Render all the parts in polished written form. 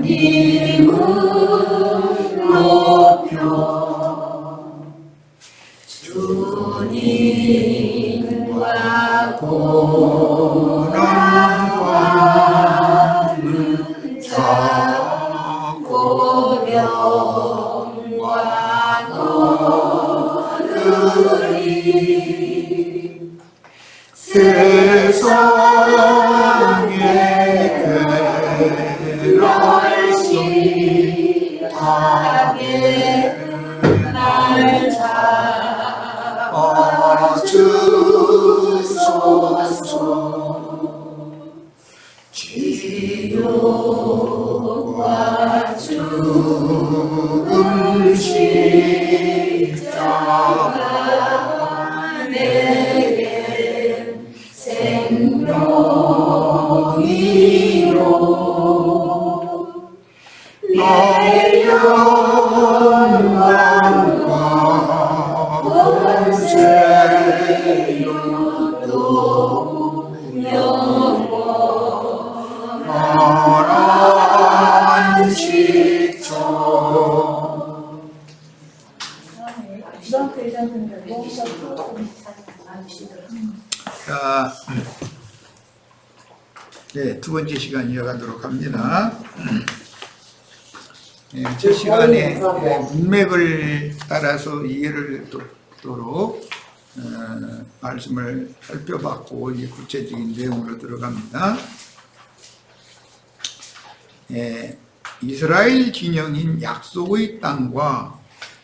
주님을 높여 주님과 고난과는 적고 병과 너르리 세상에 그럴시하게 날 잡아주소서. 지옥과 죽음 십자가 내겐 생명이요 내 영광과 권세요 영원한 시초. 자, 네, 두 번째 시간 이어가도록 합니다. 네, 첫 시간에 문맥을 따라서 이해를 돕도록 말씀을 살펴봤고 이제 구체적인 내용으로 들어갑니다. 이스라엘 진영인 약속의 땅과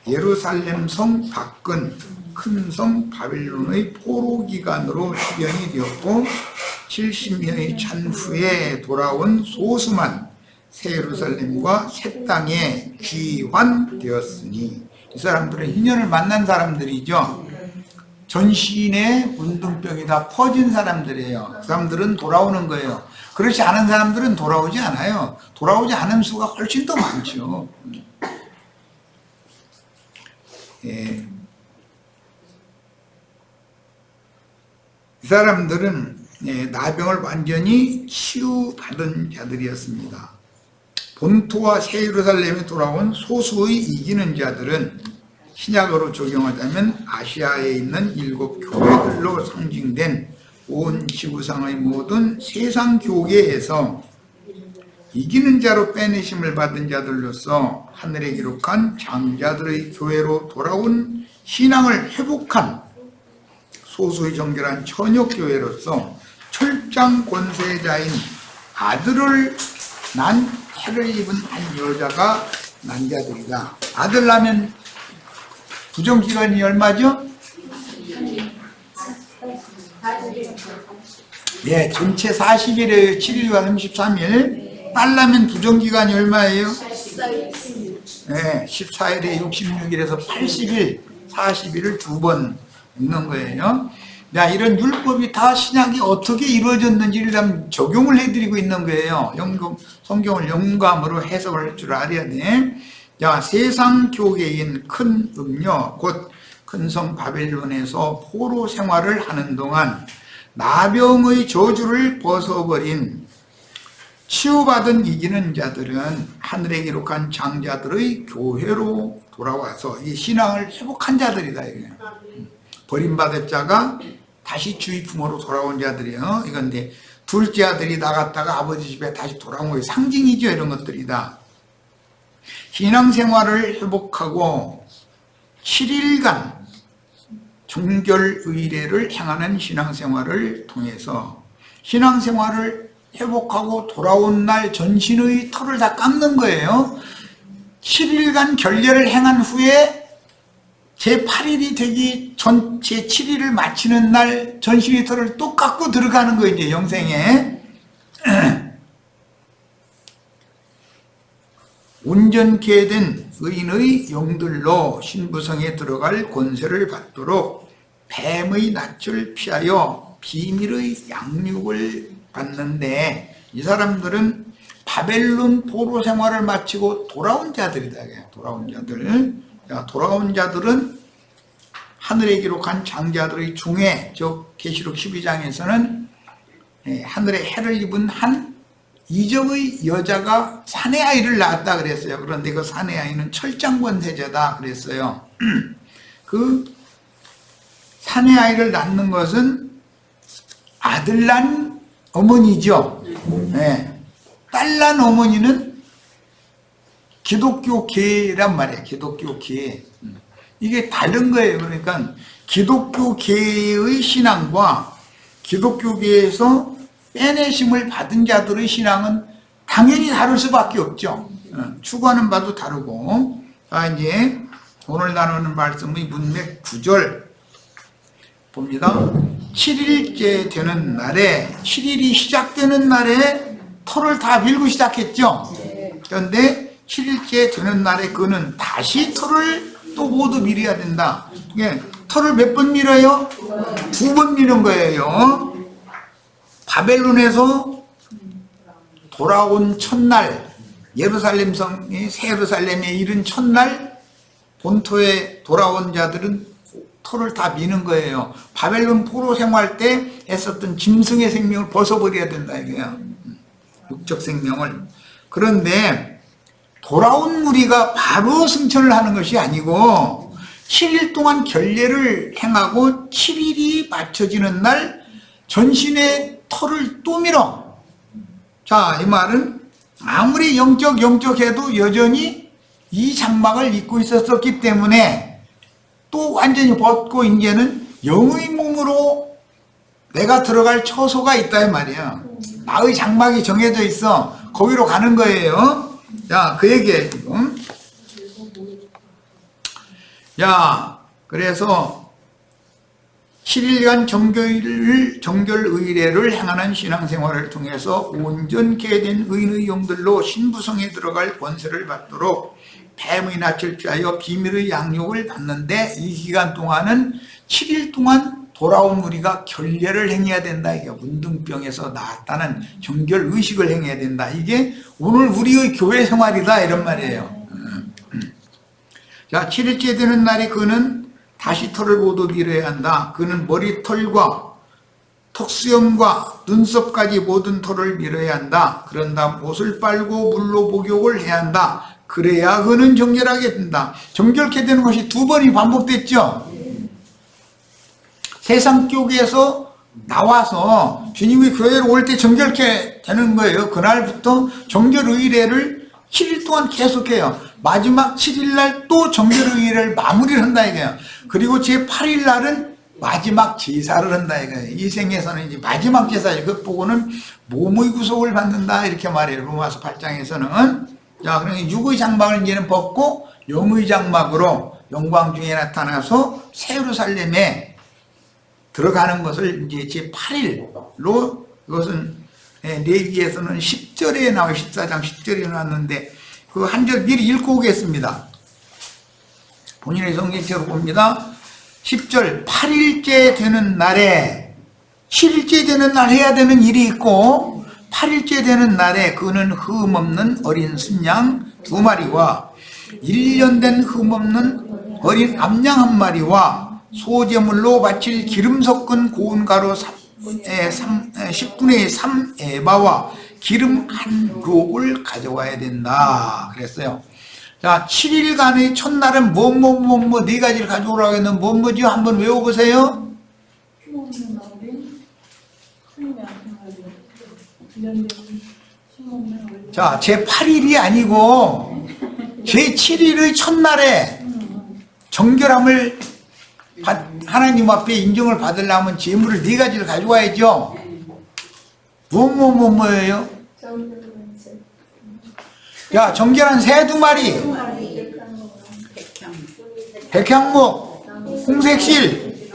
예루살렘 성 밖은 큰 성 바벨론의 포로 기간으로 실현이 되었고 70년이 찬 후에 돌아온 소수만 새 예루살렘과 새 땅에 귀환되었으니 이 사람들은 희년을 만난 사람들이죠. 전신에 문둥병이 다 퍼진 사람들이에요. 그 사람들은 돌아오는 거예요. 그렇지 않은 사람들은 돌아오지 않아요. 돌아오지 않은 수가 훨씬 더 많죠. 예. 이 사람들은 나병을 완전히 치유받은 자들이었습니다. 본토와 새 예루살렘에 돌아온 소수의 이기는 자들은 신약으로 적용하자면 아시아에 있는 7 교회들로 상징된 온 지구상의 모든 세상 교계에서 이기는 자로 빼내심을 받은 자들로서 하늘에 기록한 장자들의 교회로 돌아온 신앙을 회복한 소수의 정결한 천역교회로서 철장 권세자인 아들을 난 해를 입은 한 여자가 난 자들이다. 아들 낳으면 부정기간이 얼마죠? 네, 전체 40일에요. 7일과 33일. 딸 낳으면 부정기간이 얼마예요? 네, 14일에 66일에서 80일, 40일을 2번 읽는 거예요. 자, 이런 율법이 다 신약이 어떻게 이루어졌는지를 적용을 해드리고 있는 거예요. 성경을 영감으로 해석을 할 줄 알아야 돼. 자, 세상 교계인 큰 음녀, 곧 큰 성 바벨론에서 포로 생활을 하는 동안 나병의 저주를 벗어버린 치유받은 이기는 자들은 하늘에 기록한 장자들의 교회로 돌아와서 이 신앙을 회복한 자들이다. 이게. 버림받은 자가 다시 주의 품으로 돌아온 자들이에요. 이건데 둘째 아들이 나갔다가 아버지 집에 다시 돌아온 거예요. 상징이죠. 이런 것들이다. 신앙생활을 회복하고 7일간 종결의례를 행하는 신앙생활을 통해서 신앙생활을 회복하고 돌아온 날 전신의 털을 다 깎는 거예요. 7일간 결례를 행한 후에 제8일이 되기 전 제7일을 마치는 날 전신의 털을 또 깎고 들어가는 거예요. 이제 영생에. 온전케 된 의인의 영들로 신부성에 들어갈 권세를 받도록 뱀의 낯을 피하여 비밀의 양육을 받는데 이 사람들은 바벨론 포로 생활을 마치고 돌아온 자들이다. 돌아온 자들. 돌아온 자들은 하늘에 기록한 장자들의 중에 저 계시록 12장에서는 하늘에 해를 입은 한 이적의 여자가 사내 아이를 낳았다 그랬어요. 그런데 그 사내 아이는 철장권 세자다 그랬어요. 그 사내 아이를 낳는 것은 아들 난 어머니죠. 네. 딸 난 어머니는 기독교계란 말이에요. 기독교계. 이게 다른 거예요. 그러니까 기독교계의 신앙과 기독교계에서 빼내심을 받은 자들의 신앙은 당연히 다를 수밖에 없죠. 추구하는 바도 다르고. 자, 이제 오늘 나누는 말씀의 문맥 9절 봅니다. 7일째 되는 날에, 7일이 시작되는 날에 터를 다 밀고 시작했죠. 그런데 7일째 되는 날에 그는 다시 터를 또 모두 밀어야 된다. 터를 몇 번 밀어요? 2번 미는 거예요. 바벨론에서 돌아온 첫날, 예루살렘 성이 새 예루살렘에 이른 첫날 본토에 돌아온 자들은 터를 다 미는 거예요. 바벨론 포로 생활 때 했었던 짐승의 생명을 벗어버려야 된다 이게요. 육적 생명을. 그런데 돌아온 무리가 바로 승천을 하는 것이 아니고 7일 동안 결례를 행하고 7일이 맞춰지는 날 전신의 털을 또 밀어. 자, 이 말은 아무리 영적해도 여전히 이 장막을 입고 있었기 때문에 또 완전히 벗고 이제는 영의 몸으로 내가 들어갈 처소가 있다 이 말이야. 나의 장막이 정해져 있어. 거기로 가는 거예요. 자, 그 얘기예요 지금. 야, 그래서 7일간 정결의례를 행하는 신앙생활을 통해서 온전케 된 의인의 영들로 신부성에 들어갈 권세를 받도록 뱀의 낯을 피하여 비밀의 양육을 받는데 이 기간 동안은 7일 동안 돌아온 무리가 결례를 행해야 된다. 이게 문둥병에서 나았다는 정결의식을 행해야 된다. 이게 오늘 우리의 교회 생활이다 이런 말이에요. 자, 7일째 되는 날에 그는 다시 털을 모두 밀어야 한다. 그는 머리털과 턱수염과 눈썹까지 모든 털을 밀어야 한다. 그런 다음 옷을 빨고 물로 목욕을 해야 한다. 그래야 그는 정결하게 된다. 정결케 되는 것이 2번이 반복됐죠. 세상 쪽에서 나와서 주님이 교회로 올 때 정결케 되는 거예요. 그날부터 정결의례를 7일 동안 계속해요. 마지막 7일날 또 정결의례를 마무리를 한다 이거예요. 그리고 제8일 날은 마지막 제사를 한다 이거예요. 이 생에서는 이제 마지막 제사죠. 그 보고는 몸의 구속을 받는다 이렇게 말해요. 로마서 8장에서는. 자, 그러니까 육의 장막을 이제는 벗고 영의 장막으로 영광 중에 나타나서 새 예루살렘에 들어가는 것을 이제 제8일로 이것은 레위기에서는 10절에 나와요. 14장 10절에 나왔는데 그 한 절 미리 읽고 오겠습니다. 본인의 성경책으로 봅니다. 10절 8일째 되는 날에 7일째 되는 날 해야 되는 일이 있고 8일째 되는 날에 그는 흠없는 어린 순양 2마리와 1년 된 흠없는 어린 암양 1마리와 소제물로 바칠 기름 섞은 고운 가루 10분의 3 에바와 기름 한 롭을 가져와야 된다 그랬어요. 자, 7일간의 첫날은 네 가지를 가져오라고 했는데 뭐죠? 한번 외워보세요. 자, 제8일이 아니고 제7일의 첫날에 정결함을 하나님 앞에 인정을 받으려면 제물을 4가지를 가져와야죠. 뭐예요? 자, 정결한 새 2마리, 백향목, 홍색실,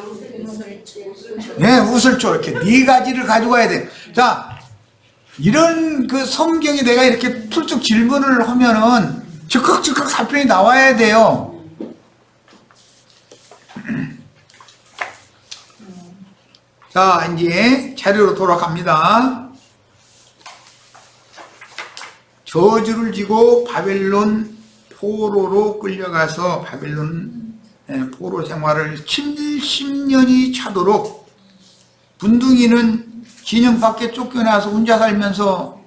네, 우슬초 이렇게 4가지를 가져가야 돼. 자, 이런 그 성경에 내가 이렇게 툴뚝 질문을 하면은 즉刻답변이 나와야 돼요. 자, 이제 자료로 돌아갑니다. 저주를 지고 바벨론 포로로 끌려가서 바벨론 포로 생활을 70년이 차도록 분둥이는 진영 밖에 쫓겨나서 혼자 살면서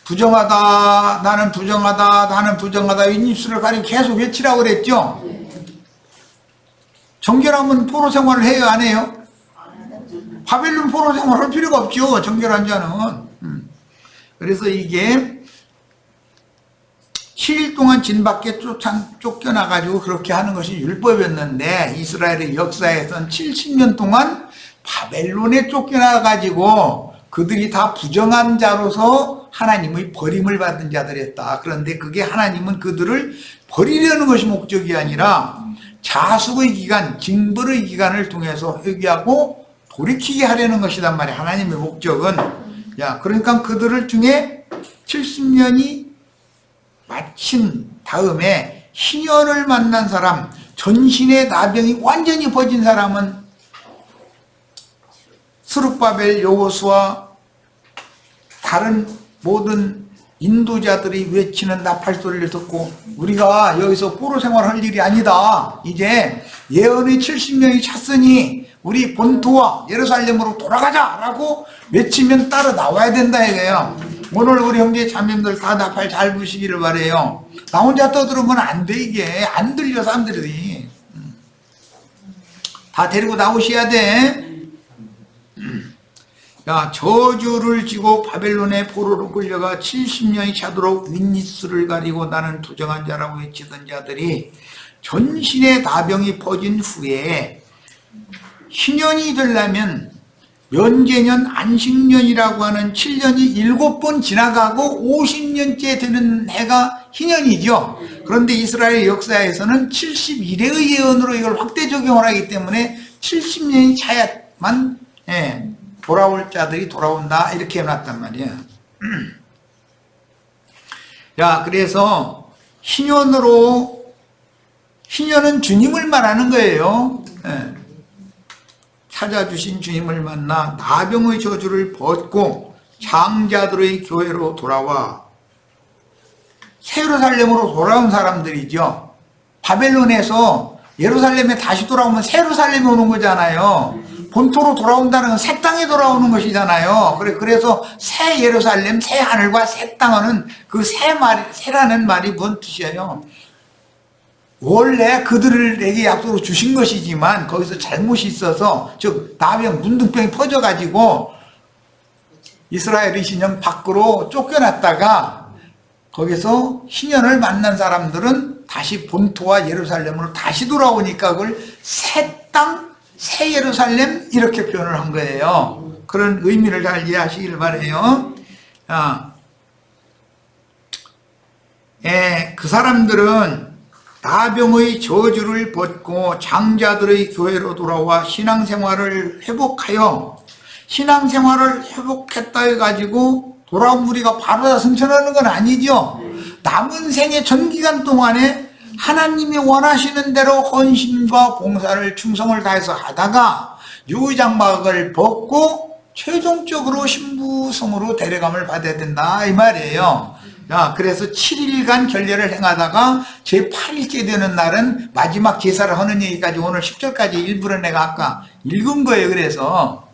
부정하다, 나는 부정하다, 나는 부정하다, 윗입술을 가리고 계속 외치라고 그랬죠? 정결하면 포로 생활을 해요, 안 해요? 바벨론 포로 생활을 할 필요가 없죠, 정결한 자는. 그래서 이게 7일 동안 진 밖에 쫓겨나가지고 그렇게 하는 것이 율법이었는데, 이스라엘의 역사에선 70년 동안 바벨론에 쫓겨나가지고 그들이 다 부정한 자로서 하나님의 버림을 받은 자들이었다. 그런데 그게 하나님은 그들을 버리려는 것이 목적이 아니라 자숙의 기간, 징벌의 기간을 통해서 회개하고 돌이키게 하려는 것이란 말이야. 하나님의 목적은. 야, 그러니까 그들을 중에 70년이 마친 다음에 희년을 만난 사람, 전신의 나병이 완전히 퍼진 사람은 스룹바벨, 여호수아, 다른 모든 인도자들이 외치는 나팔소리를 듣고 우리가 여기서 포로 생활할 일이 아니다. 이제 예언의 70년이 찼으니 우리 본토와 예루살렘으로 돌아가자라고 외치면 따라 나와야 된다 이거예요. 오늘 우리 형제 자매님들 다 나팔 잘 부시기를 바래요. 나 혼자 떠들으면 안 돼. 이게 안 들려 사람들이. 다 데리고 나오셔야 돼. 야, 저주를 지고 바벨론의 포로로 끌려가 70년이 차도록 윗니스를 가리고 나는 부정한 자라고 외치던 자들이 전신의 나병이 퍼진 후에 희년이 되려면 연제년 안식년이라고 하는 7년이 7번 지나가고 50년째 되는 해가 희년이죠. 그런데 이스라엘 역사에서는 71회의 예언으로 이걸 확대 적용을 하기 때문에 70년이 차야만 돌아올 자들이 돌아온다 이렇게 해놨단 말이야. 야, 그래서 희년은 주님을 말하는 거예요. 찾아주신 주님을 만나 나병의 저주를 벗고 장자들의 교회로 돌아와 예루살렘으로 돌아온 사람들이죠. 바벨론에서 예루살렘에 다시 돌아오면 새 예루살렘에 오는 거잖아요. 본토로 돌아온다는 건 새 땅에 돌아오는 것이잖아요. 그래서 새 예루살렘, 새 하늘과 새 땅은 그 새라는 말이 뭔 뜻이에요? 원래 그들에게 약속을 주신 것이지만 거기서 잘못이 있어서, 즉 나병, 문둥병이 퍼져가지고 이스라엘의 신령 밖으로 쫓겨났다가 거기서 희년을 만난 사람들은 다시 본토와 예루살렘으로 다시 돌아오니까 그걸 새 땅, 새 예루살렘 이렇게 표현을 한 거예요. 그런 의미를 잘 이해하시길 바라요. 그 사람들은 나병의 저주를 벗고 장자들의 교회로 돌아와 신앙생활을 회복하여 신앙생활을 회복했다 해가지고 돌아온 우리가 바로 다 승천하는 건 아니죠. 남은 생의 전 기간 동안에 하나님이 원하시는 대로 헌신과 봉사를 충성을 다해서 하다가 유의장막을 벗고 최종적으로 신부성으로 데려감을 받아야 된다 이 말이에요. 그래서 7일간 결례를 행하다가 제8일째 되는 날은 마지막 제사를 하는 얘기까지 오늘 10절까지 일부를 내가 아까 읽은 거예요. 그래서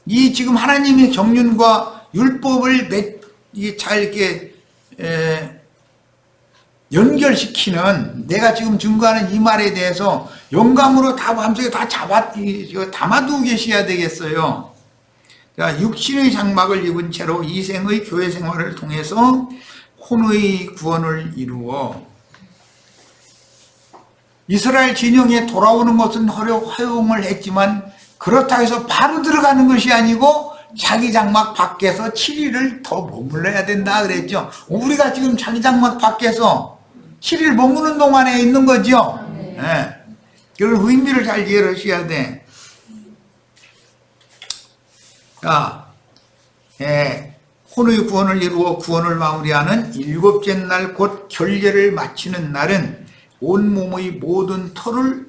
이 지금 하나님의 경륜과 율법을 잘 이렇게 연결시키는 내가 지금 증거하는 이 말에 대해서 영감으로 다 마음속에 다 담아두고 계셔야 되겠어요. 육신의 장막을 입은 채로 이생의 교회 생활을 통해서 혼의 구원을 이루어 이스라엘 진영에 돌아오는 것은 허용을 했지만 그렇다고 해서 바로 들어가는 것이 아니고 자기 장막 밖에서 7일을 더 머물러야 된다 그랬죠. 우리가 지금 자기 장막 밖에서 7일 머무는 동안에 있는 거죠. 그런 의미를 잘 이해를 하셔야 돼. 혼의 구원을 이루어 구원을 마무리하는 7째 날 곧 결례를 마치는 날은 온몸의 모든 털을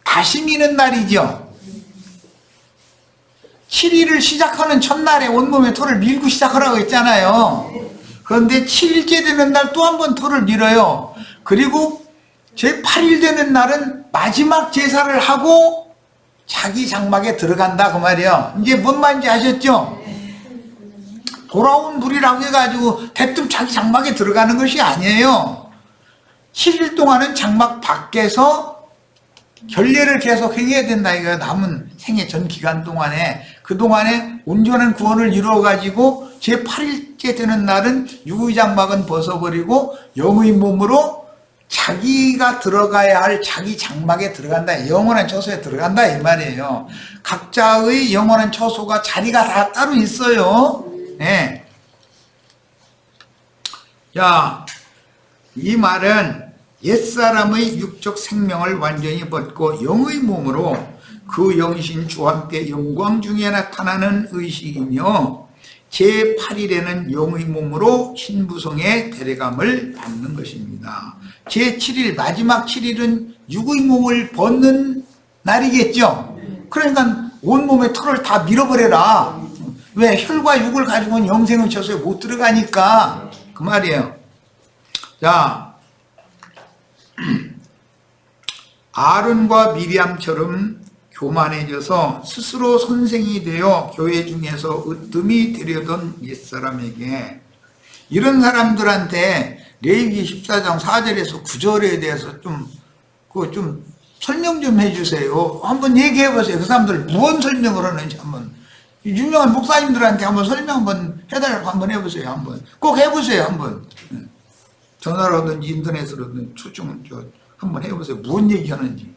다시 미는 날이죠. 7일을 시작하는 첫날에 온몸의 털을 밀고 시작하라고 했잖아요. 그런데 7일째 되는 날 또 한 번 털을 밀어요. 그리고 제8일 되는 날은 마지막 제사를 하고 자기 장막에 들어간다 그 말이에요. 이제 뭔 말인지 아셨죠? 돌아온 불이라고 해가지고 대뜸 자기 장막에 들어가는 것이 아니에요. 7일 동안은 장막 밖에서 결례를 계속 행해야 된다 이거예요. 남은 생애 전 기간 동안에. 그동안에 온전한 구원을 이루어가지고 제8일째 되는 날은 육의 장막은 벗어버리고 영의 몸으로 자기가 들어가야 할 자기 장막에 들어간다. 영원한 처소에 들어간다 이 말이에요. 각자의 영원한 처소가 자리가 다 따로 있어요. 네. 자, 이 말은 옛사람의 육적 생명을 완전히 벗고 영의 몸으로 그 영이신 주와 함께 영광 중에 나타나는 의식이며 제8일에는 영의 몸으로 신부성의 데려감을 받는 것입니다. 제7일 마지막 7일은 육의 몸을 벗는 날이겠죠. 그러니까 온몸의 털을 다 밀어버려라. 왜? 혈과 육을 가지고는 영생의 처소에 못 들어가니까 그 말이에요. 자, 아론과 미리암처럼 교만해져서 스스로 선생이 되어 교회 중에서 으뜸이 되려던 옛사람에게 이런 사람들한테 레위기 14장 4절에서 9절에 대해서 좀 설명 좀 해주세요. 한번 얘기해 보세요. 그 사람들 무언 설명을 하는지 한번 유명한 목사님들한테 한번 설명 한번 해달라고 한번 해보세요. 한번 꼭 해보세요. 한번 전화로든 인터넷으로든 초청 한번 해보세요. 무슨 얘기하는지.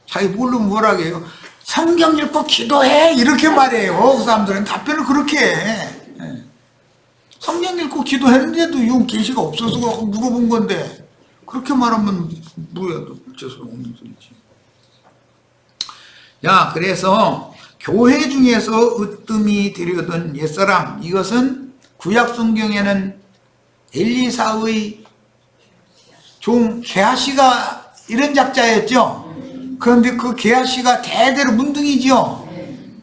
자기 모르면 뭐라고 해요. 성경 읽고 기도해 이렇게 말해요. 그 사람들은 답변을 그렇게 해. 성경 읽고 기도했는데도 용 계시가 없어서 물어본 건데 그렇게 말하면 뭐야 어째서 없는 소리지. 야, 그래서 교회 중에서 으뜸이 되려던 옛사람, 이것은 구약 성경에는 엘리사의 종 게하시가 이런 작자였죠. 그런데 그 게하시가 대대로 문둥이죠.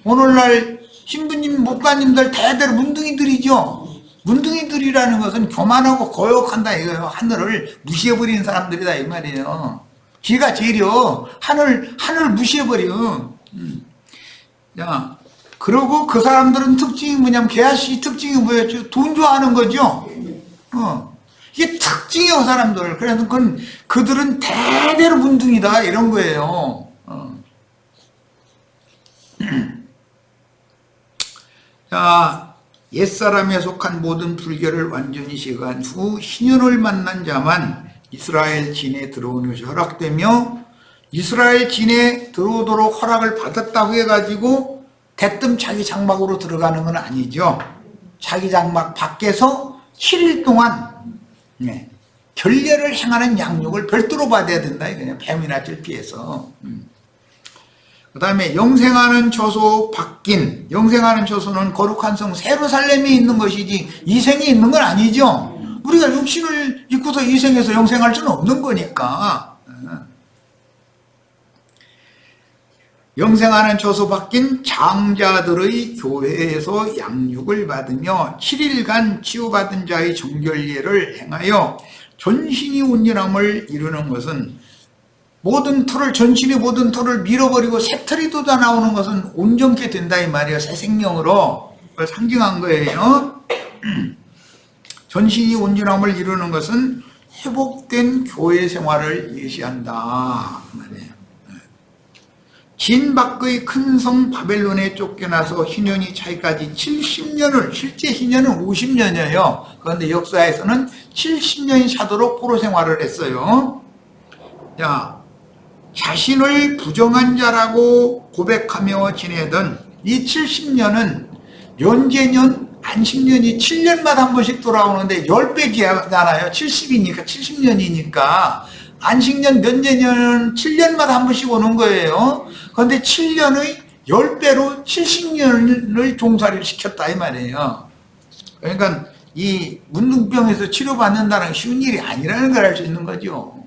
오늘날 신부님 목사님들 대대로 문둥이들이죠. 문둥이들이라는 것은 교만하고 거역한다 이거예요. 하늘을 무시해버리는 사람들이다 이 말이에요. 지가 제일이요. 하늘 무시해버려. 야, 그러고 그 사람들은 특징이 뭐냐면 게하시 특징이 뭐였죠? 돈 좋아하는 거죠. 이게 특징이에요, 그 사람들. 그래서 그들은 대대로 문둥이다 이런 거예요. 자, 옛사람에 속한 모든 불결을 완전히 제거한 후 신년을 만난 자만 이스라엘 진에 들어오는 것이 허락되며 이스라엘 진에 들어오도록 허락을 받았다고 해가지고 대뜸 자기 장막으로 들어가는 건 아니죠. 자기 장막 밖에서 7일 동안 결례를 행하는 양육을 별도로 받아야 된다 이거냐. 뱀이나 찔피해서. 그 다음에 영생하는 처소 바뀐, 영생하는 처소는 거룩한 성 세루살렘이 있는 것이지 이생이 있는 건 아니죠. 우리가 육신을 입고서 이생해서 영생할 수는 없는 거니까. 영생하는 처소 바뀐 장자들의 교회에서 양육을 받으며 7일간 치유받은 자의 정결례를 행하여 전신이 온전함을 이루는 것은 전신의 모든 털을 밀어버리고 새 털이 돋아 나오는 것은 온전케 된다 이 말이에요. 새 생명으로 그걸 상징한 거예요. 전신이 온전함을 이루는 것은 회복된 교회 생활을 예시한다 그 말이에요. 진 밖의 큰 성 바벨론에 쫓겨나서 희년이 차이까지 70년을, 실제 희년은 50년이에요. 그런데 역사에서는 70년이 차도록 포로 생활을 했어요. 자, 자신을 부정한 자라고 고백하며 지내던 이 70년은 연제년, 안식년이 7년마다 한 번씩 돌아오는데 10배 기하잖아요. 70이니까 70년이니까 안식년, 면제년은 7년마다 한 번씩 오는 거예요. 그런데 7년의 10배로 70년을 종살이를 시켰다 이 말이에요. 그러니까 이 문둥병에서 치료받는다는 게 쉬운 일이 아니라는 걸 알 수 있는 거죠.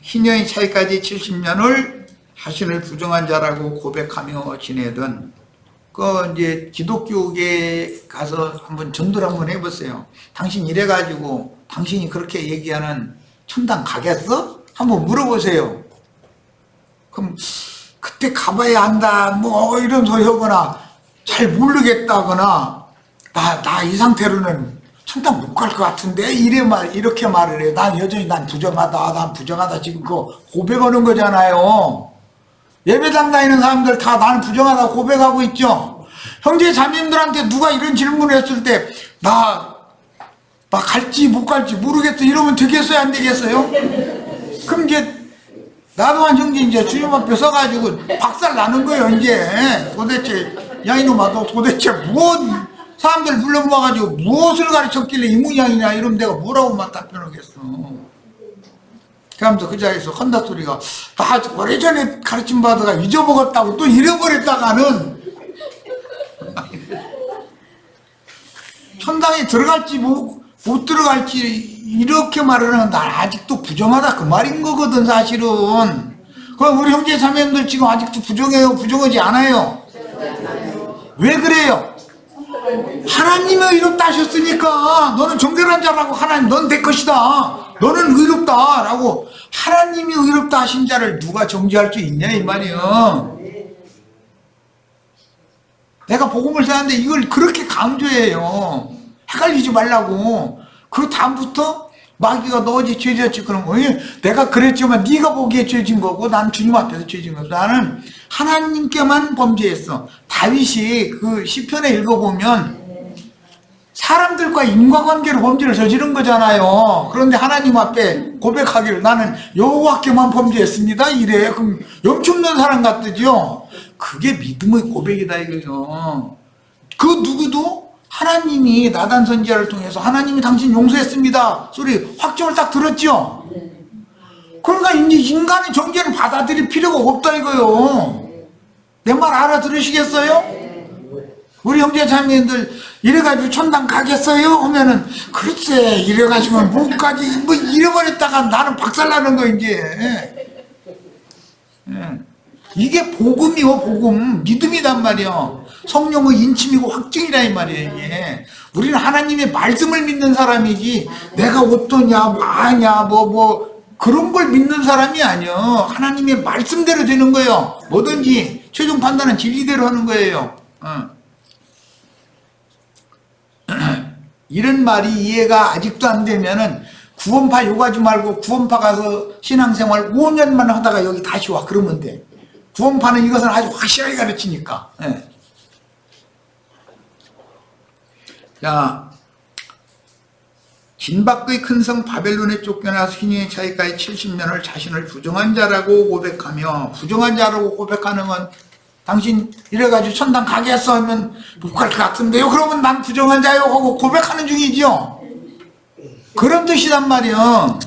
희년이 차이까지 70년을 자신을 부정한 자라고 고백하며 지내던 이제 기독교계에 가서 한번 전도를 한번 해보세요. 당신 이래가지고 당신이 그렇게 얘기하는 천당 가겠어? 한번 물어보세요. 그럼 그때 가봐야 한다 뭐 이런 소리 하거나 잘 모르겠다거나 나 이 상태로는 천당 못 갈 것 같은데 이렇게 말을 해요. 난 여전히 난 부정하다 지금 그거 고백하는 거잖아요. 예배당 다니는 사람들 다 나는 부정하다 고백하고 있죠. 형제 자매님들한테 누가 이런 질문을 했을 때 나 갈지 못 갈지 모르겠어 이러면 되겠어요 안 되겠어요? 그럼 이제 나도 한 형제 이제 주님 앞에 서가지고 박살 나는 거예요 이제. 도대체 야 이놈아 너 도대체 사람들 불러 모아가지고 무엇을 가르쳤길래 이 모양이냐 이러면 내가 뭐라고 답변하겠어. 그러면서 그 자리에서 헌다 소리가 나 오래전에 가르침 받아가 잊어먹었다고 또 잃어버렸다가는 천당에 들어갈지 못 들어갈지 이렇게 말하는 난 아직도 부정하다 그 말인 거거든 사실은. 그럼 우리 형제 자매님들 지금 아직도 부정해요 부정하지 않아요? 왜 그래요? 하나님이 의롭다 하셨으니까 너는 정결한 자라고 하나님 넌 내 것이다 너는 의롭다 라고 하나님이 의롭다 하신 자를 누가 정죄할 수 있냐 이 말이에요. 내가 복음을 전하는데 이걸 그렇게 강조해요. 헷갈리지 말라고. 그 다음부터 마귀가 너 어제 죄졌지 그러면 내가 그랬지만 네가 보기에 죄진 거고 난 주님 앞에서 죄진 거고 나는 하나님께만 범죄했어. 다윗이 그 시편에 읽어보면 사람들과 인과관계로 범죄를 저지른 거잖아요. 그런데 하나님 앞에 고백하기를 나는 여호와께만 범죄했습니다 이래. 그럼 염치없는 사람 같으죠. 그게 믿음의 고백이다 이거죠. 그 누구도 하나님이 나단 선지자를 통해서 하나님이 당신 용서했습니다 소리 확정을 딱 들었죠. 그러니까 이제 인간의 정죄를 받아들일 필요가 없다 이거요. 내 말 알아들으시겠어요? 우리 형제 자매님들 이래가지고 천당 가겠어요? 하면은 글쎄 이래가지고 못 가지 뭐 잃어버렸다가 나는 박살나는 거 이제. 이게 복음이요 복음 믿음이란 말이요. 성령의 인침이고 확증이라 이 말이에요 이게. 우리는 하나님의 말씀을 믿는 사람이지 내가 어떠냐 뭐하냐 뭐 그런 걸 믿는 사람이 아니요. 하나님의 말씀대로 되는 거예요. 뭐든지 최종 판단은 진리대로 하는 거예요. 이런 말이 이해가 아직도 안 되면은 구원파 욕하지 말고 구원파 가서 신앙생활 5년만 하다가 여기 다시 와 그러면 돼. 구원파는 이것을 아주 확실하게 가르치니까. 자, 진박의 큰 성 바벨론에 쫓겨나서 희년의 차이까지 70년을 자신을 부정한 자라고 고백하며 부정한 자라고 고백하는 건 당신 이래가지고 천당 가겠어 하면 못 갈 것 같은데요. 그러면 난 부정한 자요 하고 고백하는 중이죠. 그런 뜻이란 말이요.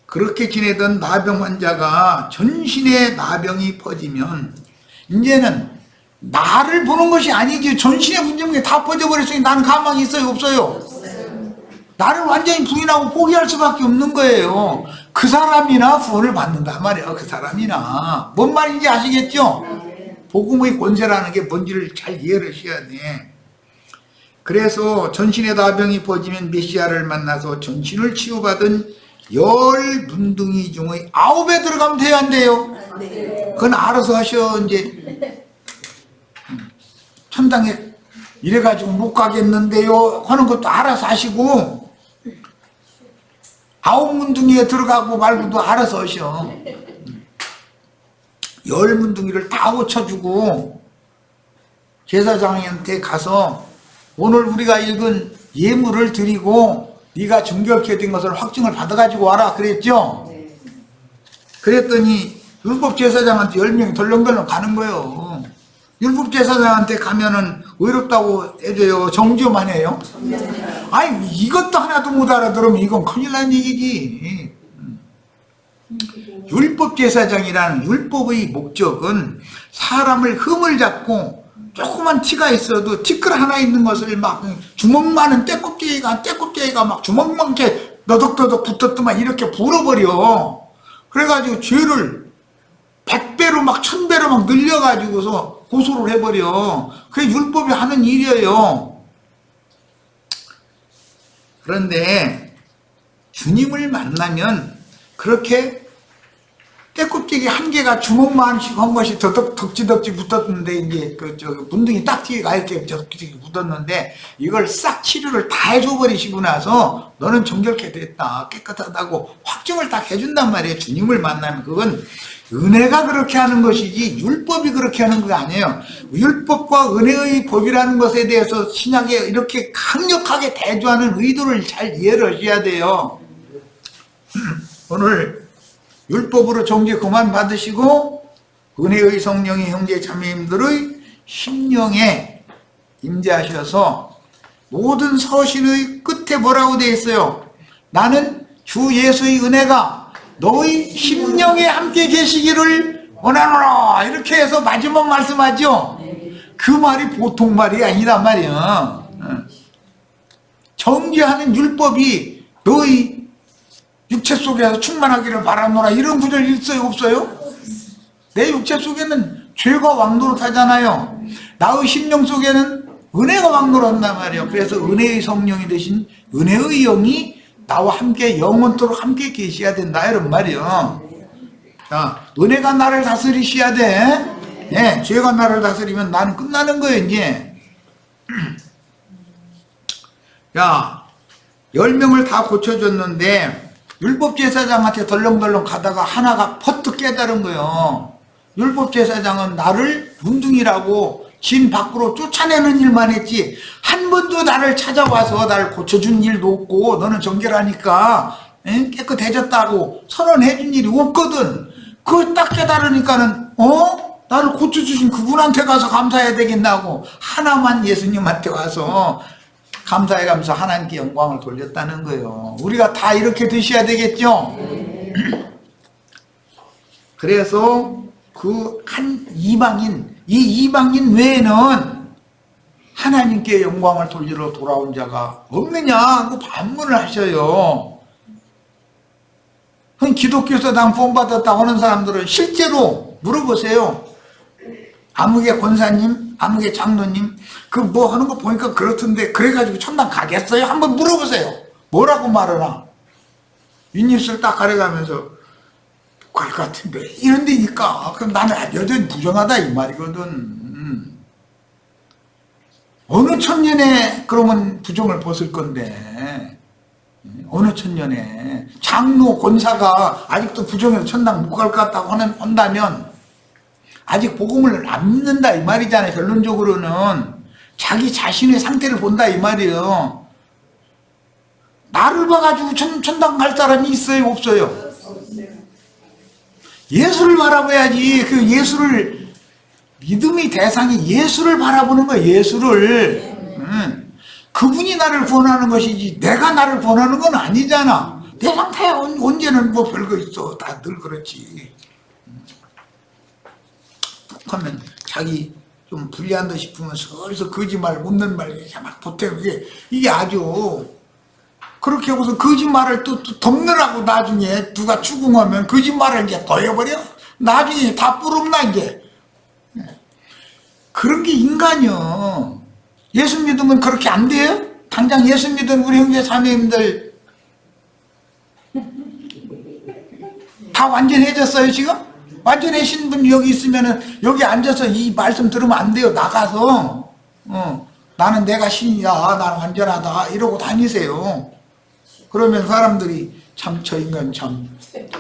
그렇게 지내던 나병 환자가 전신에 나병이 퍼지면 이제는 나를 보는 것이 아니지 전신에 문제가 다 퍼져버렸으니 나는 가망이 있어요 없어요? 나를 완전히 부인하고 포기할 수밖에 없는 거예요. 그 사람이나 구원을 받는단 말이에요. 그 사람이나. 뭔 말인지 아시겠죠? 복음의 권세라는 게 뭔지를 잘 이해를 하셔야 돼. 그래서 전신에 나병이 퍼지면 메시아를 만나서 전신을 치유받은 10문둥이 중의 9에 들어가면 돼야 안 돼요? 그건 알아서 하셔. 이제 천당에 이래가지고 못 가겠는데요 하는 것도 알아서 하시고 9문둥이에 들어가고 말고도 알아서 하셔. 10문둥이를 다 고쳐주고 제사장한테 가서 오늘 우리가 읽은 예물을 드리고 네가 정결케 된 것을 확증을 받아가지고 와라 그랬죠. 그랬더니 율법 제사장한테 10명이 덜렁덜렁 가는 거예요. 율법 제사장한테 가면은 의롭다고 해줘요? 정죄만 해요? 아니 이것도 하나도 못 알아들으면 이건 큰일 난 얘기지. 율법 제사장이라는 율법의 목적은 사람을 흠을 잡고 조그만 티가 있어도 티끌 하나 있는 것을 막 주먹 많은 떼껍데기가 막 주먹만게 너덕너덕 붙었더만 이렇게 불어버려. 그래가지고 죄를 100배로 막 1000배로 막 늘려가지고서 고소를 해버려. 그게 율법이 하는 일이에요. 그런데 주님을 만나면 그렇게 깨껍데기 한 개가 주먹만씩 한 것이 덕지덕지 붙었는데, 이제 문둥이 딱지가 이렇게 덕지덕지 붙었는데, 이걸 싹 치료를 다 해줘버리시고 나서 너는 정결케 됐다, 깨끗하다고 확정을 딱 해준단 말이에요. 주님을 만나면. 그건 은혜가 그렇게 하는 것이지 율법이 그렇게 하는 거 아니에요. 율법과 은혜의 법이라는 것에 대해서 신약에 이렇게 강력하게 대조하는 의도를 잘 이해를 하셔야 돼요. 오늘 율법으로 정죄 그만 받으시고 은혜의 성령이 형제 자매님들의 심령에 임재하셔서 모든 서신의 끝에 뭐라고 되어 있어요? 나는 주 예수의 은혜가 너희 심령에 함께 계시기를 원하노라. 이렇게 해서 마지막 말씀하죠. 그 말이 보통 말이 아니란 말이야. 정죄하는 율법이 너희 육체 속에서 충만하기를 바라노라. 이런 구절 있어요? 없어요? 내 육체 속에는 죄가 왕노릇하잖아요. 나의 심령 속에는 은혜가 왕노릇한단 말이에요. 그래서 은혜의 성령이 되신 은혜의 영이 나와 함께 영원토록 함께 계셔야 된다, 이런 말이요. 자, 은혜가 나를 다스리셔야 돼. 예, 죄가 나를 다스리면 나는 끝나는 거예요, 이제. 야, 10명을 다 고쳐줬는데 율법제사장한테 덜렁덜렁 가다가 하나가 퍼뜩 깨달은 거예요. 율법제사장은 나를 문둥이라고 진 밖으로 쫓아내는 일만 했지 한 번도 나를 찾아와서 나를 고쳐준 일도 없고 너는 정결하니까 깨끗해졌다고 선언해 준 일이 없거든. 그걸 딱 깨달으니까는 나를 고쳐주신 그분한테 가서 감사해야 되겠나고 하나만 예수님한테 와서 감사해가면서 하나님께 영광을 돌렸다는 거예요. 우리가 다 이렇게 되셔야 되겠죠? 그래서 그 한 이방인, 이 이방인 외에는 하나님께 영광을 돌리러 돌아온 자가 없느냐 하고 반문을 하셔요. 기독교에서 난 구원받았다고 하는 사람들은 실제로 물어보세요. 아무개 권사님, 아무개 장로님, 그 뭐 하는 거 보니까 그렇던데 그래가지고 천당 가겠어요? 한번 물어보세요. 뭐라고 말하나? 윗입술 딱 가려가면서 갈 것 같은데 이런 데니까 그럼 나는 여전히 부정하다 이 말이거든. 어느 천년에 그러면 부정을 벗을 건데, 어느 천년에 장로 권사가 아직도 부정해서 천당 못 갈 것 같다고 한다면 아직 복음을 안 믿는다 이 말이잖아요. 결론적으로는 자기 자신의 상태를 본다 이 말이에요. 나를 봐가지고 천당 갈 사람이 있어요? 없어요? 예수를 바라봐야지. 그 예수를, 믿음의 대상이 예수를 바라보는 거예요. 예수를. 그분이 나를 구원하는 것이지 내가 나를 구원하는 건 아니잖아. 내 상태야 언제는 뭐 별거 있어. 다 늘 그렇지. 하면 자기 좀 불리한 듯 싶으면 슬슬 거짓말, 묻는 말 막 보태고 이게 아주 그렇게 하고서 거짓말을 또 덮느라고 나중에 누가 추궁하면 거짓말을 이제 더 해버려. 나중에 다 뿌름나 이제. 그런 게 인간이요. 예수 믿으면 그렇게 안 돼요? 당장 예수 믿은 우리 형제 자매님들 다 완전해졌어요 지금? 완전해진 분 여기 있으면은 여기 앉아서 이 말씀 들으면 안 돼요. 나가서 나는 내가 신이야, 나는 완전하다 이러고 다니세요. 그러면 사람들이 참 저 인간 참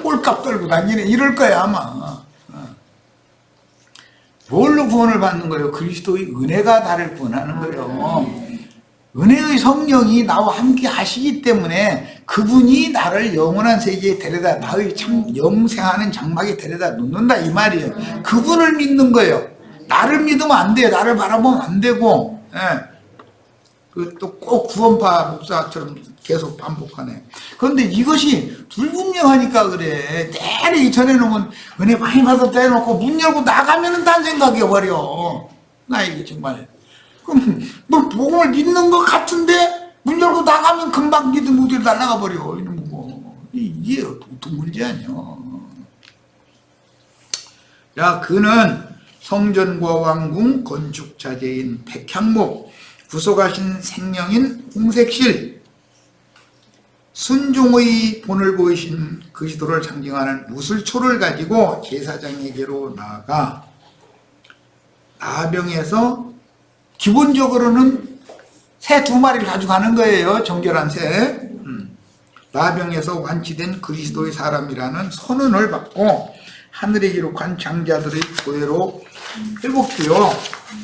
꼴값 떨고 다니네 이럴 거야 아마. 뭘로 구원을 받는 거예요? 그리스도의 은혜가 나를 구원하는 거예요. 은혜의 성령이 나와 함께 하시기 때문에 그분이 나를 영원한 세계에 데려다 나의 참 영생하는 장막에 데려다 놓는다 이 말이에요. 그분을 믿는 거예요. 나를 믿으면 안 돼요. 나를 바라보면 안 되고. 그 또 꼭 구원파 목사처럼 계속 반복하네. 그런데 이것이 불분명하니까 그래. 내내 전해놓으면 은혜 많이 받았다 해놓고 문 열고 나가면은 딴 생각해버려. 나 이게 정말. 그럼 뭐 복음을 믿는 것 같은데 문 열고 나가면 금방 믿음 어디로 날아가 버려. 이런 거. 이게 보통 문제 아니야. 야, 그는 성전과 왕궁 건축자재인 백향목, 구속하신 생명인 홍색실, 순종의 본을 보이신 그리스도를 상징하는 무술초를 가지고 제사장에게로 나아가 나병에서 기본적으로는 새 2마리를 가져가는 거예요. 정결한 새. 나병에서 완치된 그리스도의 사람이라는 선언을 받고 하늘에 기록한 장자들의 교회로 회복돼요.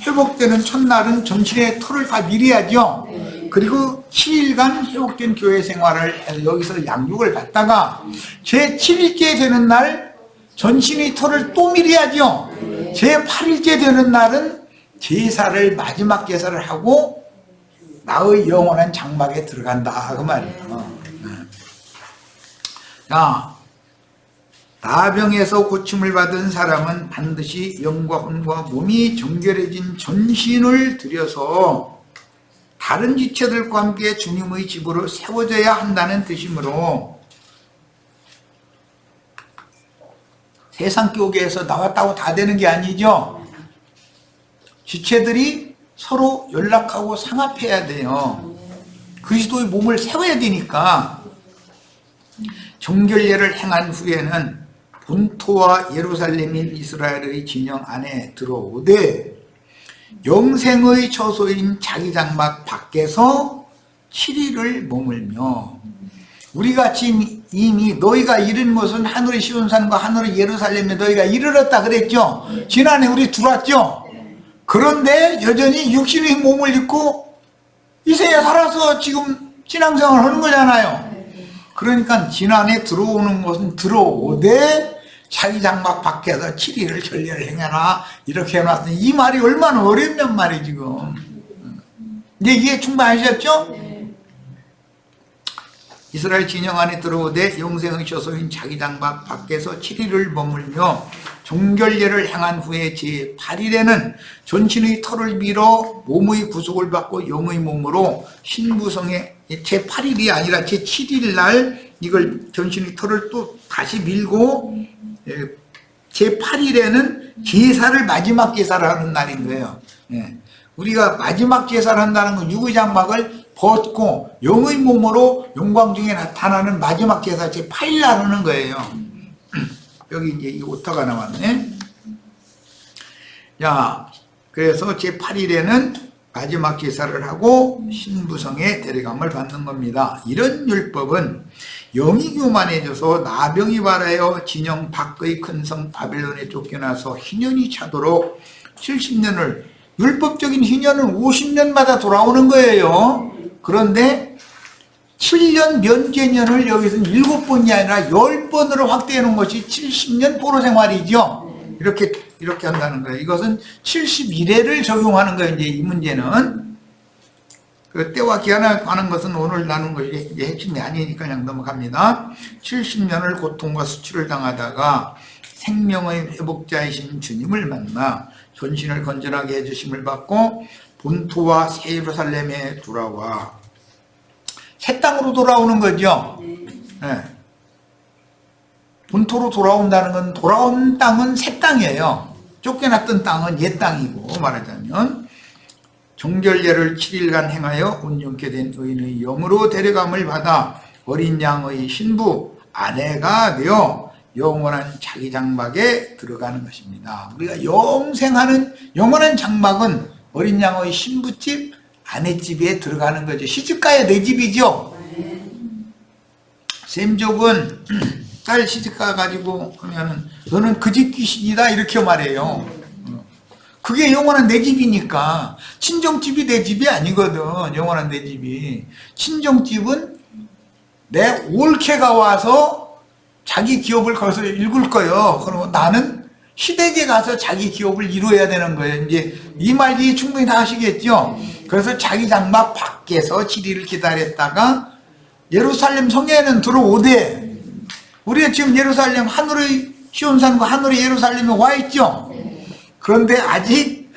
회복되는 첫날은 전신의 털을 다 밀어야죠. 그리고 7일간 회복된 교회 생활을 해서 여기서 양육을 받다가 제 7일째 되는 날 전신의 털을 또 밀어야죠. 제 8일째 되는 날은 제사를 마지막 제사를 하고 나의 영원한 장막에 들어간다 그 말이에요. 자, 나병에서 고침을 받은 사람은 반드시 영과 혼과 몸이 정결해진 전신을 들여서 다른 지체들과 함께 주님의 집으로 세워져야 한다는 뜻이므로 세상 교계에서 나왔다고 다 되는 게 아니죠. 지체들이 서로 연락하고 상합해야 돼요. 그리스도의 몸을 세워야 되니까. 정결례를 행한 후에는 본토와 예루살렘인 이스라엘의 진영 안에 들어오되 영생의 처소인 자기 장막 밖에서 7일을 머물며 우리같이 이미 너희가 이른 것은 하늘의 시온산과 하늘의 예루살렘에 너희가 이르렀다 그랬죠. 지난해 우리 들어왔죠. 그런데 여전히 육신의 몸을 입고 이 세에 살아서 지금 신앙생활을 하는 거잖아요. 그러니까 지난해 들어오는 것은 들어오되 자기 장막 밖에서 7일을 전례를 행해라 이렇게 해놨더니 이 말이 얼마나 어렵냔 말이 지금. 이제 이게 충분하셨죠? 이스라엘 진영 안에 들어오되 영생의 처소인 자기 장막 밖에서 7일을 머물며 종결례를 행한 후에 제8일에는 전신의 털을 밀어 몸의 구속을 받고 영의 몸으로 신부성에 제8일이 아니라 제7일 날 이걸 전신의 털을 또 다시 밀고 제8일에는 제사를 마지막 제사를 하는 날인 거예요. 우리가 마지막 제사를 한다는 건 육의 장막을 벗고 영의 몸으로 영광 중에 나타나는 마지막 제사 제8일 날 하는 거예요. 여기 이제 이 오타가 나왔네. 자, 그래서 제8일에는 마지막 제사를 하고 신부성에 데려감을 받는 겁니다. 이런 율법은 영이 교만해져서 나병이 발하여 진영 밖의 큰 성 바벨론에 쫓겨나서 희년이 차도록 70년을 율법적인 희년은 50년마다 돌아오는 거예요. 그런데 7년 면제년을 여기서는 7번이 아니라 10번으로 확대해 놓은 것이 70년 포로 생활이죠. 이렇게 한다는 거예요. 이것은 71회를 적용하는 거예요. 이제 이 문제는. 그 때와 기한에 관한 것은 오늘 나눈 것이 핵심이 아니니까 그냥 넘어갑니다. 70년을 고통과 수치를 당하다가 생명의 회복자이신 주님을 만나 전신을 건전하게 해주심을 받고 본토와 새 예루살렘에 돌아와 새 땅으로 돌아오는 거죠. 네. 본토로 돌아온다는 건 돌아온 땅은 새 땅이에요. 쫓겨났던 땅은 옛 땅이고 말하자면 정결례를 7일간 행하여 온전케 된 의인의 영으로 데려감을 받아 어린 양의 신부 아내가 되어 영원한 자기 장막에 들어가는 것입니다. 우리가 영생하는 영원한 장막은 어린 양의 신부집 아내집에 들어가는 거죠. 시집가야 내 집이죠. 셈족은 딸 시집가 가지고 하면은 너는 그 집 귀신이다 이렇게 말해요. 그게 영원한 내 집이니까. 친정집이 내 집이 아니거든. 영원한 내 집이. 친정집은 내 올케가 와서 자기 기업을 거기서 읽을 거예요. 그리고 나는 시댁에 가서 자기 기업을 이루어야 되는 거예요. 이제 이 말이 충분히 다 아시겠죠? 그래서 자기 장막 밖에서 7일을 기다렸다가 예루살렘 성에는 들어오되 우리가 지금 예루살렘 하늘의 시온산과 하늘의 예루살렘에 와 있죠? 그런데 아직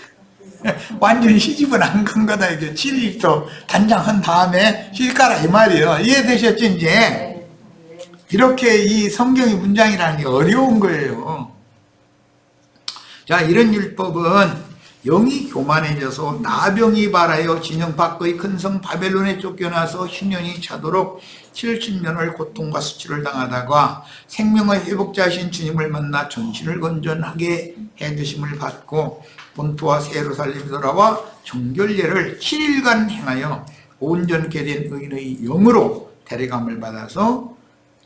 완전히 시집은 안 간 거다. 이게 7일 또 단장한 다음에 시집가라 이 말이에요. 이해되셨죠? 이제 이렇게 이 성경의 문장이라는 게 어려운 거예요. 자, 이런 율법은 영이 교만해져서 나병이 발하여 진영 밖의 큰 성 바벨론에 쫓겨나서 휴년이 차도록 70년을 고통과 수치를 당하다가 생명의 회복자이신 주님을 만나 전신을 건전하게 해주심을 받고 본토와 새 예루살렘에 돌아와 정결례를 7일간 행하여 온전케 된 의인의 영으로 데려감을 받아서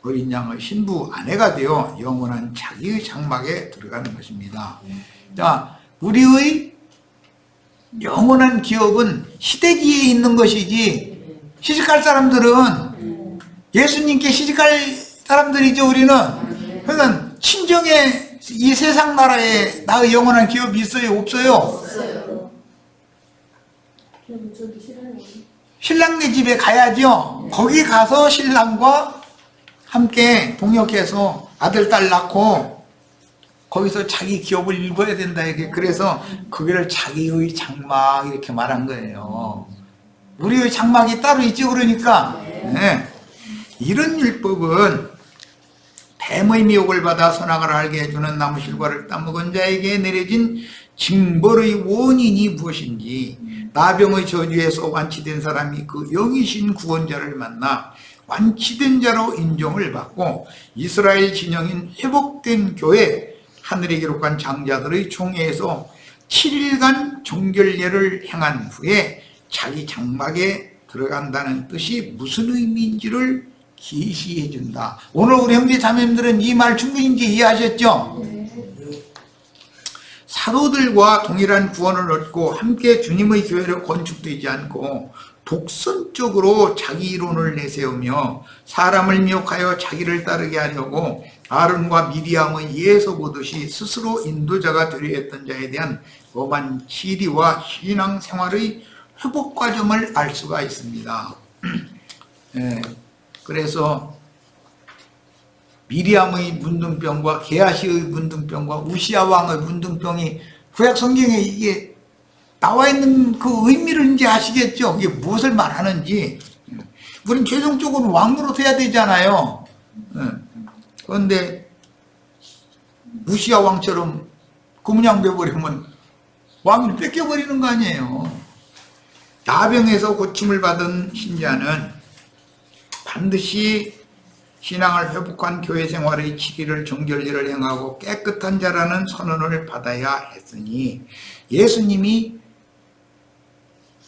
어린 양의 신부 아내가 되어 영원한 자기의 장막에 들어가는 것입니다. 자, 우리의 영원한 기업은 시대기에 있는 것이지, 시집갈 사람들은 예수님께 시집갈 사람들이죠. 우리는. 그러니까 친정에 이 세상 나라에 나의 영원한 기업이 있어요? 없어요? 신랑네 집에 가야죠. 거기 가서 신랑과 함께 동역해서 아들 딸 낳고 거기서 자기 기업을 일궈야 된다. 이게 그래서 그거를 자기의 장막 이렇게 말한 거예요. 우리의 장막이 따로 있죠. 그러니까 네. 이런 율법은 뱀의 미혹을 받아 선악을 알게 해주는 나무실과를 따먹은 자에게 내려진 징벌의 원인이 무엇인지, 나병의 저주에서 완치된 사람이 그 영이신 구원자를 만나 완치된 자로 인정을 받고 이스라엘 진영인 회복된 교회, 하늘에 기록한 장자들의 총회에서 7일간 정결례를 행한 후에 자기 장막에 들어간다는 뜻이 무슨 의미인지를 계시해 준다. 오늘 우리 형제 자매님들은 이 말 충분히 이해하셨죠? 사도들과 동일한 구원을 얻고 함께 주님의 교회로 건축되지 않고 독선적으로 자기 이론을 내세우며 사람을 미혹하여 자기를 따르게 하려고 아론과 미리암의 예서 보듯이 스스로 인도자가 되려 했던 자에 대한 엄한 시리와 신앙생활의 회복 과정을 알 수가 있습니다. 네, 그래서 미리암의 문둥병과 게하시의 문둥병과 우시아 왕의 문둥병이 구약 성경에 이게 나와 있는 그 의미를 이제 아시겠죠? 이게 무엇을 말하는지. 우리는 최종적으로 왕으로 돼야 되잖아요. 그런데 우시아 왕처럼 금은양돼 버리면 왕을 뺏겨버리는 거 아니에요. 나병에서 고침을 받은 신자는 반드시 신앙을 회복한 교회 생활의 7일을 정결례를 행하고 깨끗한 자라는 선언을 받아야 했으니 예수님이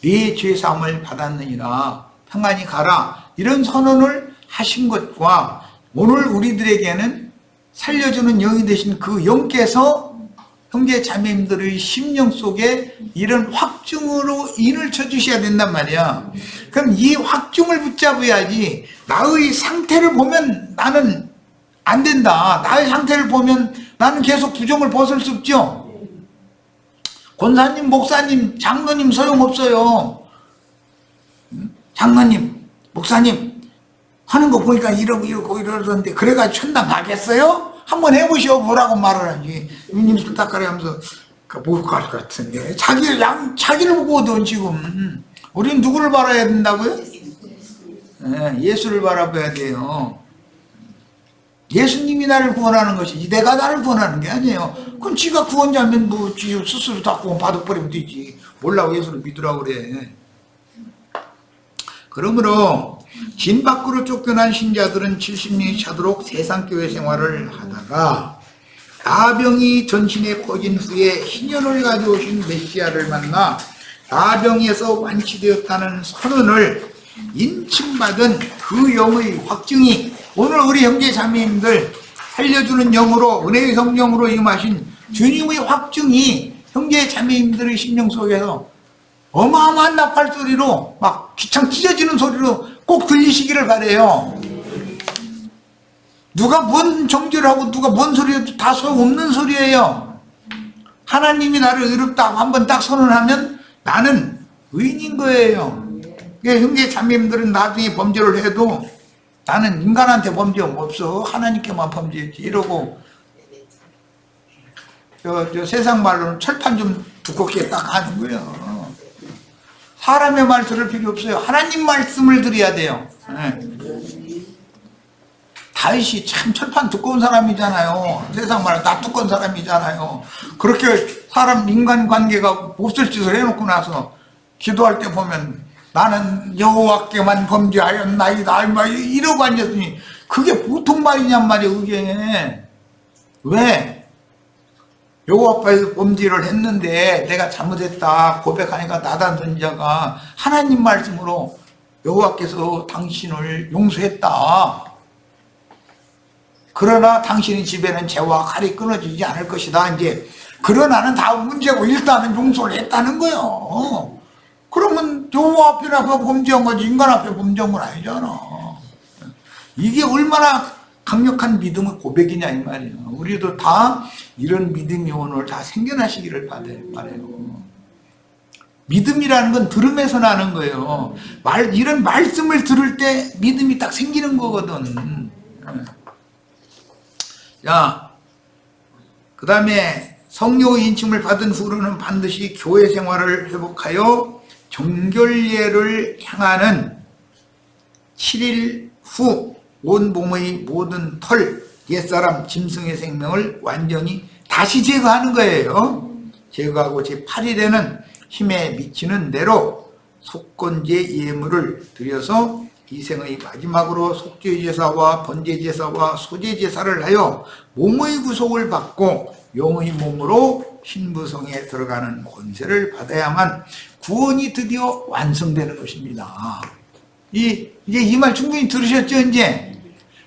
네 죄사함을 받았느니라 평안히 가라 이런 선언을 하신 것과 오늘 우리들에게는 살려주는 영이 되신 그 영께서 형제 자매님들의 심령 속에 이런 확증으로 인을 쳐주셔야 된단 말이야. 그럼 이 확증을 붙잡아야지. 나의 상태를 보면 나는 안 된다. 나의 상태를 보면 나는 계속 부정을 벗을 수 없죠. 권사님, 목사님, 장로님 소용없어요. 장로님, 목사님 하는 거 보니까 이러고 이러던데 그래가 천당 가겠어요? 한번 해보시오. 뭐라고 말을 하지. 위님술 닦아라 하면서 못 갈 것 같은데 자기를 보거든 지금. 우리는 누구를 바라야 된다고요? 네, 예수를 바라봐야 돼요. 예수님이 나를 구원하는 것이지 내가 나를 구원하는 게 아니에요. 그럼 지가 구원자면 뭐 지 스스로 다 구원 받아버리면 되지. 몰라고 예수를 믿으라고 그래. 그러므로 진 밖으로 쫓겨난 신자들은 70년이 차도록 세상 교회 생활을 하다가 나병이 전신에 퍼진 후에 희년을 가져오신 메시아를 만나 나병에서 완치되었다는 선언을 인침받은 그 영의 확증이 오늘 우리 형제 자매님들 살려주는 영으로 은혜의 성령으로 임하신 주님의 확증이 형제 자매님들의 심령 속에서 어마어마한 나팔 소리로 막 귀창 찢어지는 소리로 꼭 들리시기를 바래요. 누가 뭔 정죄를 하고 누가 뭔 소리해도 다 소용없는 소리예요. 하나님이 나를 의롭다고 한번 딱 선언하면 나는 의인인 거예요. 형제 자매님들은 나중에 범죄를 해도 나는 인간한테 범죄 없어. 하나님께만 범죄했지. 이러고 저 세상 말로는 철판 좀 두껍게 딱 하는 거예요. 사람의 말 들을 필요 없어요. 하나님 말씀을 드려야 돼요. 네. 다윗이 참 철판 두꺼운 사람이잖아요. 세상 말로 나 두꺼운 사람이잖아요. 그렇게 사람 인간관계가 없을 짓을 해놓고 나서 기도할 때 보면 나는 여호와께만 범죄하였나이다 이러고 앉았더니 그게 보통 말이냔 말이에요. 그게 왜? 여호와 앞에서 범죄를 했는데 내가 잘못했다 고백하니까 나단 자가 하나님 말씀으로 여호와께서 당신을 용서했다. 그러나 당신의 집에는 재와 칼이 끊어지지 않을 것이다. 이제 그러나는 다음 문제고 일단은 용서를 했다는 거예요. 그러면 여호와 앞에서 범죄한 거지 인간 앞에 범죄한 건 아니잖아. 이게 얼마나 강력한 믿음의 고백이냐 이 말이에요. 우리도 다 이런 믿음이 오늘 다 생겨나시기를 바라요. 믿음이라는 건 들음에서 나는 거예요. 이런 말씀을 들을 때 믿음이 딱 생기는 거거든. 자, 그 다음에 성령의 인침을 받은 후로는 반드시 교회 생활을 회복하여 정결례를 향하는 7일 후 온 몸의 모든 털, 옛사람, 짐승의 생명을 완전히 다시 제거하는 거예요. 제거하고 제8일에는 힘에 미치는 대로 속건제 예물을 드려서 이생의 마지막으로 속죄제사와 번제제사와 소제제사를 하여 몸의 구속을 받고 영의 몸으로 신부성에 들어가는 권세를 받아야만 구원이 드디어 완성되는 것입니다. 이제 이 말 충분히 들으셨죠? 이제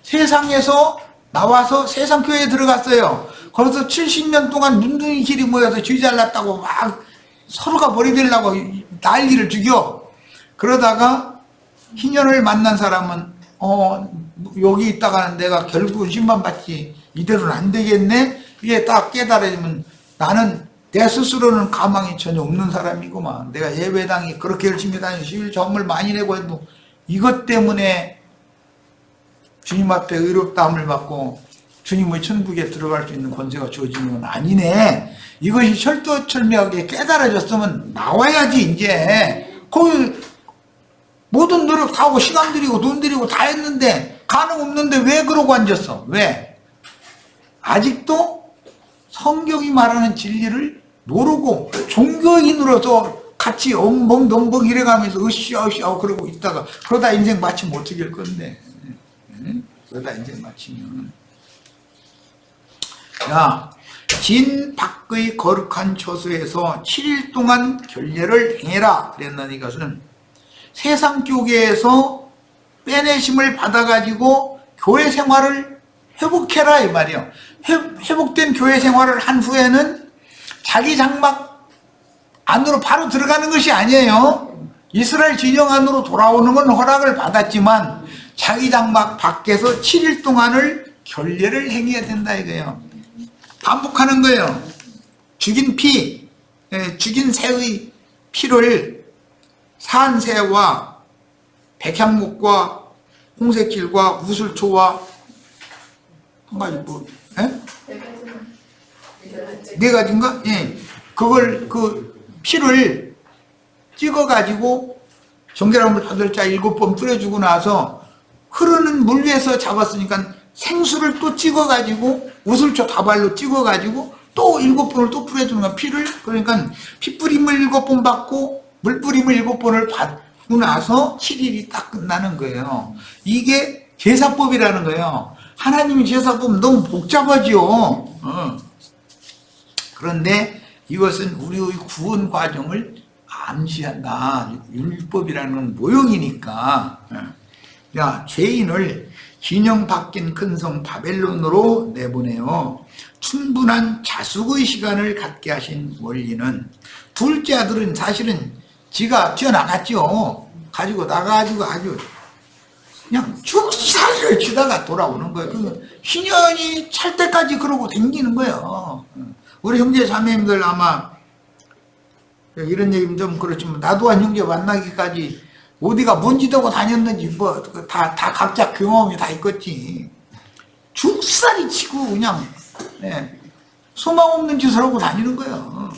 세상에서 나와서 세상 교회에 들어갔어요. 거기서 70년 동안 문둥이끼리 모여서 쥐 잘났다고 막 서로가 머리 대려고 난리를 죽여. 그러다가 희년을 만난 사람은 여기 있다가는 내가 결국은 심판받지 이대로는 안 되겠네. 이게 딱 깨달아지면 나는 내 스스로는 가망이 전혀 없는 사람이구만. 내가 예배당이 그렇게 열심히 다니고 11조를 많이 내고 해도 이것 때문에 주님 앞에 의롭다함을 받고 주님의 천국에 들어갈 수 있는 권세가 주어지는 건 아니네. 이것이 철두철미하게 깨달아졌으면 나와야지. 이제 거기 모든 노력 다 하고 시간 들이고 돈 들이고 다 했는데 가능 없는데 왜 그러고 앉았어? 왜? 아직도 성경이 말하는 진리를 모르고 종교인으로서 같이 엉벙덩벙 이래가면서 으쌰으쌰 그러고 있다가 그러다 인생 마치면 어떻게 할 건데. 그러다 인생 마치면 야, 진 밖의 거룩한 처소에서 7일 동안 결례를 행해라 그랬는 이것은 세상 교계에서 빼내심을 받아가지고 교회 생활을 회복해라 이 말이에요. 회복된 교회 생활을 한 후에는 자기 장막 안으로 바로 들어가는 것이 아니에요. 이스라엘 진영 안으로 돌아오는 건 허락을 받았지만 자기 장막 밖에서 7일 동안을 결례를 행해야 된다 이거예요. 반복하는 거예요. 죽인 피, 죽인 새의 피를 산새와 백향목과 홍색질과 우슬초와 한 가지 뭐, 네 가지인가? 예. 그걸 피를 찍어가지고 정결함을 받을 자 7번 뿌려주고 나서 흐르는 물 위에서 잡았으니까 생수를 또 찍어가지고 우슬초 다발로 찍어가지고 또 7번을 또 뿌려주는 거야. 피를. 그러니까 피 뿌림을 7번 받고 물 뿌림을 7번을 받고 나서 7일이 딱 끝나는 거예요. 이게 제사법이라는 거예요. 하나님의 제사법은 너무 복잡하죠. 그런데 이것은 우리의 구원 과정을 암시한다. 율법이라는 건 모형이니까. 야, 죄인을 진영 바뀐 큰 성 바벨론으로 내보내어 충분한 자숙의 시간을 갖게 하신 원리는 둘째 아들은 사실은 지가 튀어나갔죠. 가지고 나가가지고 아주 그냥 죽살을 치다가 돌아오는 거예요. 그 희년이 찰 때까지 그러고 댕기는 거예요. 우리 형제 자매님들 아마 이런 얘기는 좀 그렇지만 나도 한 형제 만나기까지 어디가 뭔 짓 하고 다녔는지 뭐 다 각자 경험이 다 있겠지. 죽살이 치고 그냥 소망 없는 짓을 하고 다니는 거예요.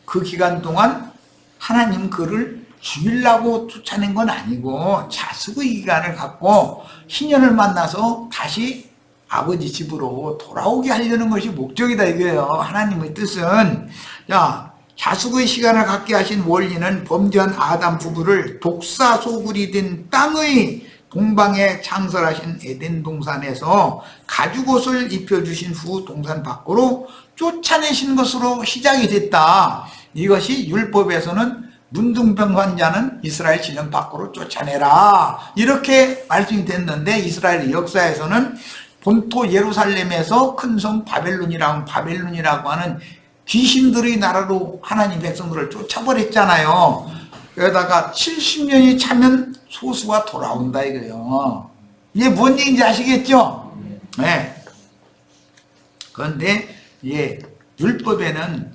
그 기간 동안 하나님 그를 죽이려고 쫓아낸 건 아니고 자숙의 기간을 갖고 희년을 만나서 다시 아버지 집으로 돌아오게 하려는 것이 목적이다 이거예요. 하나님의 뜻은. 자, 자숙의 시간을 갖게 하신 원리는 범죄한 아담 부부를 독사소굴이 된 땅의 동방에 창설하신 에덴 동산에서 가죽옷을 입혀주신 후 동산 밖으로 쫓아내신 것으로 시작이 됐다. 이것이 율법에서는 문둥병 환자는 이스라엘 진영 밖으로 쫓아내라 이렇게 말씀이 됐는데, 이스라엘 역사에서는 본토 예루살렘에서 큰 성 바벨론이라고 하는 귀신들의 나라로 하나님 백성들을 쫓아버렸잖아요. 그러다가 70년이 차면 소수가 돌아온다 이거예요. 이게 뭔 얘기인지 아시겠죠? 네. 그런데 율법에는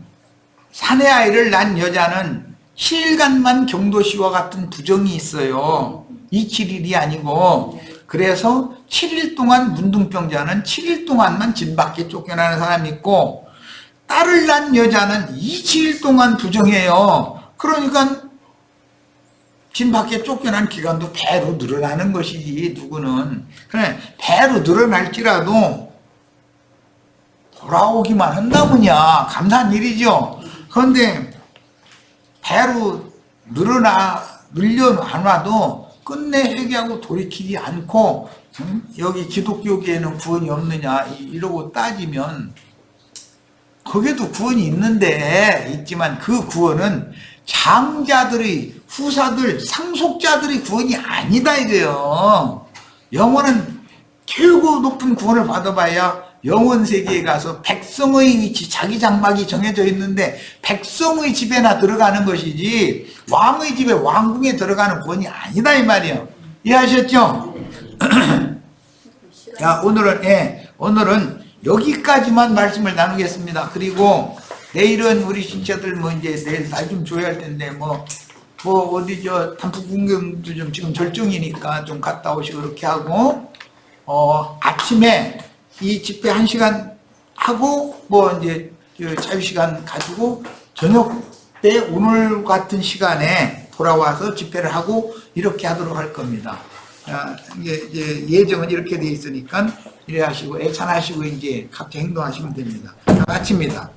사내 아이를 낳은 여자는 7일간만 경도시와 같은 부정이 있어요. 27일이 아니고. 그래서 7일 동안 문둥병자는 7일 동안만 진 밖에 쫓겨나는 사람이 있고, 딸을 낳은 여자는 27일 동안 부정해요. 그러니까 진 밖에 쫓겨난 기간도 배로 늘어나는 것이지. 누구는 그래 배로 늘어날지라도 돌아오기만 한다면야 감사한 일이죠. 그런데 배로 늘려놔도 끝내 회개하고 돌이키지 않고 여기 기독교계에는 구원이 없느냐 이러고 따지면 거기에도 구원이 있지만 그 구원은 장자들의 후사들 상속자들의 구원이 아니다 이거예요. 영원은 최고 높은 구원을 받아봐야 영원 세계에 가서 백성의 위치, 자기 장막이 정해져 있는데 백성의 집에나 들어가는 것이지 왕의 집에 왕궁에 들어가는 구원이 아니다 이 말이에요. 이해하셨죠? 자, 오늘은 여기까지만 말씀을 나누겠습니다. 그리고 내일은 우리 신체들 이제 내일 날 좀 줘야 할 텐데 어디 단풍 구경도 좀 지금 절정이니까 좀 갔다 오시고 그렇게 하고, 아침에 이 집회 1시간 하고 이제 자유시간 가지고 저녁 때 오늘 같은 시간에 돌아와서 집회를 하고 이렇게 하도록 할 겁니다. 이제 예정은 이렇게 돼 있으니까 이래 하시고 애찬하시고 이제 각자 행동하시면 됩니다. 마칩니다.